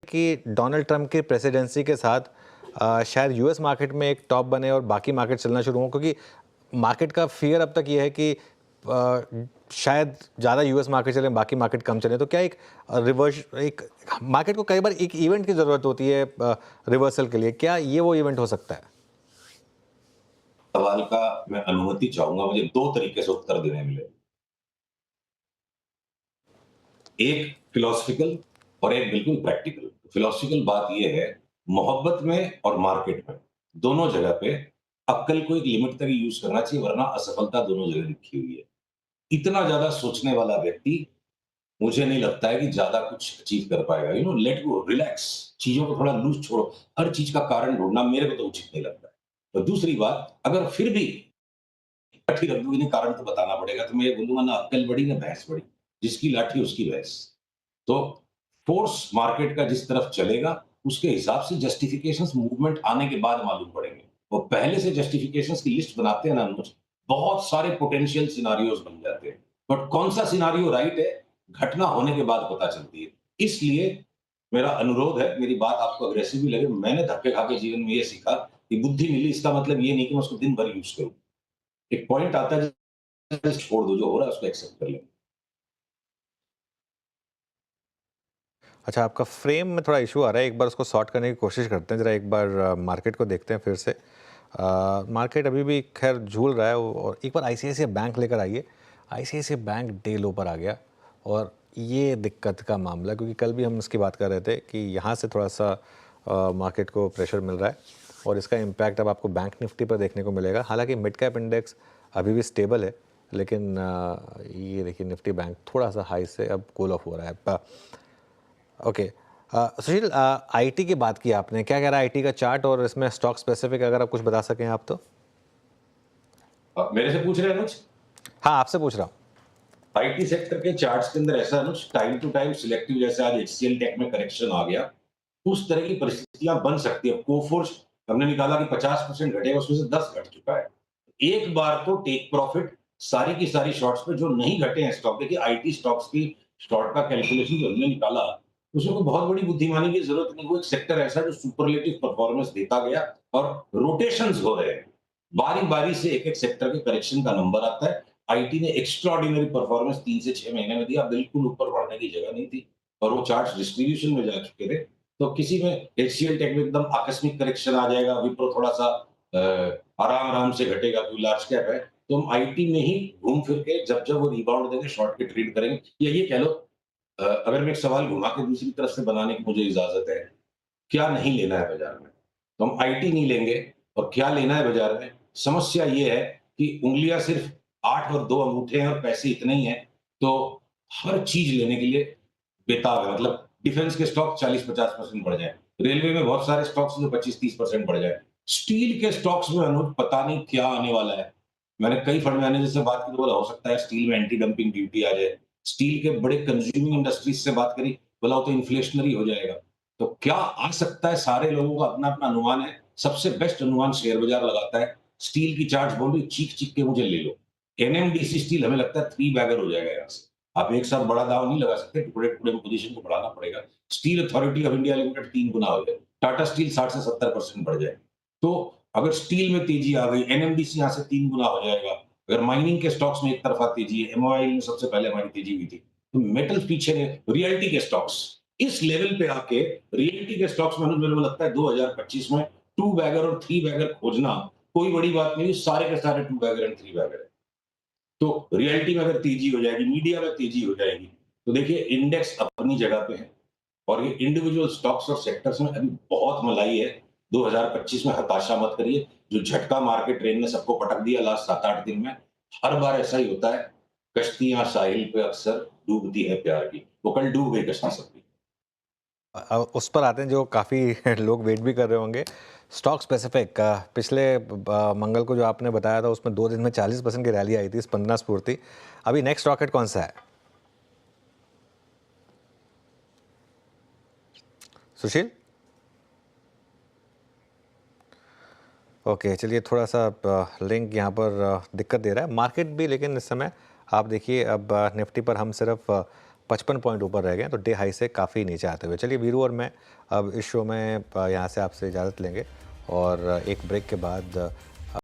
कि Donald Trump की presidency के साथ शायद यूएस मार्केट में एक टॉप बने और बाकी मार्केट चलना शुरू हो, क्योंकि मार्केट का फियर अब तक ये है कि शायद ज़्यादा यूएस मार्केट चले, बाकी मार्केट कम चले। तो क्या एक रिवर्स, एक मार्केट को कई बार एक इवेंट की ज़रूरत होती है रिवर्सल के लिए, क्या ये वो इवेंट हो सकता है? सवाल का मैं अनुमति चाहूंगा, मुझे दो तरीके से उत्तर देने मिले। एक फिलोसफिकल और एक बिल्कुल प्रैक्टिकल। फिलोसफिकल बात यह है, मोहब्बत में और मार्केट में दोनों जगह पे अक्ल को एक लिमिट तक यूज करना चाहिए, वरना असफलता दोनों जगह लिखी हुई है। इतना ज्यादा सोचने वाला व्यक्ति मुझे नहीं लगता है कि ज्यादा कुछ अचीव कर पाएगा। लेट गो, रिलैक्स, चीजों को थोड़ा लूज छोड़ो। हर चीज का कारण ढूंढना मेरे को तो उचित नहीं लगता है। और दूसरी बात, अगर फिर भी लाठी रख दूंगी, कारण तो बताना पड़ेगा, तो मैं ये बोलूंगा ना अक्ल बड़ी ना भैंस बड़ी, जिसकी लाठी उसकी भैंस। तो फोर्स मार्केट का जिस तरफ चलेगा, उसके हिसाब से जस्टिफिकेशंस मूवमेंट आने के बाद मालूम पड़ेंगे। वो पहले से जस्टिफिकेशंस की लिस्ट बनाते हैं ना अनुज, बहुत सारे पोटेंशियल सिनारियोज बन जाते हैं। बट कौन सा सिनारियो राइट है, घटना होने के बाद पता चलती है। इसलिए मेरा अनुरोध है, मेरी बात आपको अग्रेसिव भी लगे, मैंने धक्के खा के जीवन में ये सीखा कि बुद्धि मिली, इसका मतलब ये नहीं कि मैं उसको दिन भर यूज करूं। एक पॉइंट आता है, छोड़ दो, जो हो रहा है उसको एक्सेप्ट कर ले। अच्छा, आपका फ्रेम में थोड़ा इशू आ रहा है, एक बार उसको सॉर्ट करने की कोशिश करते हैं। ज़रा एक बार मार्केट को देखते हैं फिर से। मार्केट अभी भी खैर झूल रहा है, और एक बार आईसीआईसीआई बैंक लेकर आइए। आईसीआईसीआई बैंक डे लो पर आ गया, और ये दिक्कत का मामला, क्योंकि कल भी हम इसकी बात कर रहे थे कि यहाँ से थोड़ा सा मार्केट को प्रेशर मिल रहा है, और इसका इम्पैक्ट अब आपको बैंक निफ्टी पर देखने को मिलेगा। हालांकि मिड कैप इंडेक्स अभी भी स्टेबल है, लेकिन ये देखिए निफ्टी बैंक थोड़ा सा हाई से अब कूल ऑफ हो रहा है। ओके, सुशील, आईटी की बात की आपने, क्या कह रहा है आईटी का चार्ट, और इसमें स्टॉक स्पेसिफिक अगर आप कुछ बता सकें आप तो। मेरे से पूछ रहे हैं अनुज? हाँ, आपसे पूछ रहा हूँ। आईटी सेक्टर के चार्ट्स के अंदर ऐसा अनुज, टाइम टू टाइम सिलेक्टिव, जैसे आज एचसीएल टेक में करेक्शन आ गया, उस तरह की परिस्थितियां बन सकती है। कोफोर्स हमने निकाला कि 50% घटेगा, उसमें से 10 घट चुका है। एक बार तो टेक प्रॉफिट सारी की सारी शॉर्ट्स पे जो नहीं घटे हैं स्टॉक, देखिए आईटी स्टॉक्स की शॉर्ट का कैलकुलेशन जो हमने निकाला, उसमें कोई बहुत बड़ी बुद्धिमानी की जरूरत नहीं। वो एक सेक्टर ऐसा है जो सुपरलेटिव परफॉर्मेंस देता गया, और रोटेशंस हो रहे हैं, बारी बारी से एक एक सेक्टर के करेक्शन का नंबर आता है। आईटी ने एक्स्ट्राऑर्डिनरी परफॉर्मेंस 3 से 6 महीने में दिया, बिल्कुल ऊपर बढ़ने की जगह नहीं थी, और वो चार्ट्स डिस्ट्रीब्यूशन में जा चुके थे। तो किसी में एचसीएल टेक में एकदम आकस्मिक करेक्शन आ जाएगा, विप्रो थोड़ा सा आराम आराम से घटेगा, कोई लार्ज कैप है, तो हम आईटी में ही घूम फिर के जब जब वो रिबाउंड देंगे शॉर्ट के ट्रेड करेंगे। या ये कह लो, अगर मैं एक सवाल घुमा के दूसरी तरफ से बनाने की मुझे इजाजत है, क्या नहीं लेना है बाजार में, तो हम आईटी नहीं लेंगे। और क्या लेना है बाजार में, समस्या ये है कि उंगलियां सिर्फ 8 और 2 अंगूठे हैं और पैसे इतने ही हैं, तो हर चीज लेने के लिए बेताब है। मतलब डिफेंस के स्टॉक 40-50% बढ़ जाए, रेलवे में बहुत सारे स्टॉक्स जो 25-30% बढ़ जाए, स्टील के स्टॉक्स में अनुज पता नहीं क्या आने वाला है। मैंने कई फंड मैनेजर से बात की तो बोला हो सकता है स्टील में एंटी डंपिंग ड्यूटी आ जाए। स्टील के बड़े कंज्यूमिंग इंडस्ट्रीज से बात करी, बोला वो तो इन्फ्लेशनरी हो जाएगा। तो क्या आ सकता है, सारे लोगों का अपना अपना अनुमान है। सबसे बेस्ट अनुमान शेयर बाजार लगाता है। स्टील की चार्ट बोल रही, चीख चीख के मुझे ले लो। एनएमडीसी स्टील हमें लगता है 3 बैगर हो जाएगा यहाँ से। आप एक साथ बड़ा दाव नहीं लगा सकते, टुकड़े टुकड़े में पोजीशन को बढ़ाना पड़ेगा। Steel authority of India limited 3 गुना हो जाए, टाटा स्टील 60 से 70% बढ़ जाए। तो अगर स्टील में तेजी आ गई, एनएमडीसी यहाँ से 3 गुना हो जाएगा। अगर माइनिंग के स्टॉक्स में एक तरफा तेजी है, एमओआई में सबसे पहले हमारी तेजी हुई थी, तो मेटल पीछे है। रियल्टी के स्टॉक्स इस लेवल पे आके, रियल्टी के स्टॉक्स में मेरे को लगता है 2025 में 2 बैगर और 3 बैगर खोजना कोई बड़ी बात नहीं, सारे के सारे 2 बैगर एंड 3 बैगर है। तो रियलिटी में अगर तेजी हो जाएगी, मीडिया में तेजी हो जाएगी, तो देखिए इंडेक्स अपनी जगह पे है, और ये इंडिविजुअल स्टॉक्स और सेक्टर्स में अभी बहुत मलाई है। 2025 में हताशा मत करिए। जो झटका मार्केट ट्रेन ने सबको पटक दिया लास्ट 7-8 दिन में, हर बार ऐसा ही होता है। कश्तियां साहिल पे अक्सर डूबती है प्यार की, वो कल डूब गई कश्ती सबकी। उस पर आते हैं जो काफ़ी लोग वेट भी कर रहे होंगे, स्टॉक स्पेसिफिक। पिछले मंगल को जो आपने बताया था, उसमें 2 दिन में 40% की रैली आई थी, स्पंदना स्फूर्ति। अभी नेक्स्ट रॉकेट कौन सा है सुशील? ओके, चलिए, थोड़ा सा लिंक यहाँ पर दिक्कत दे रहा है मार्केट भी, लेकिन इस समय आप देखिए अब निफ्टी पर हम सिर्फ 55 पॉइंट ऊपर रह गए हैं, तो डे हाई से काफ़ी नीचे आते हुए। चलिए वीरू और मैं अब इस शो में यहाँ से आपसे इजाज़त लेंगे और एक ब्रेक के बाद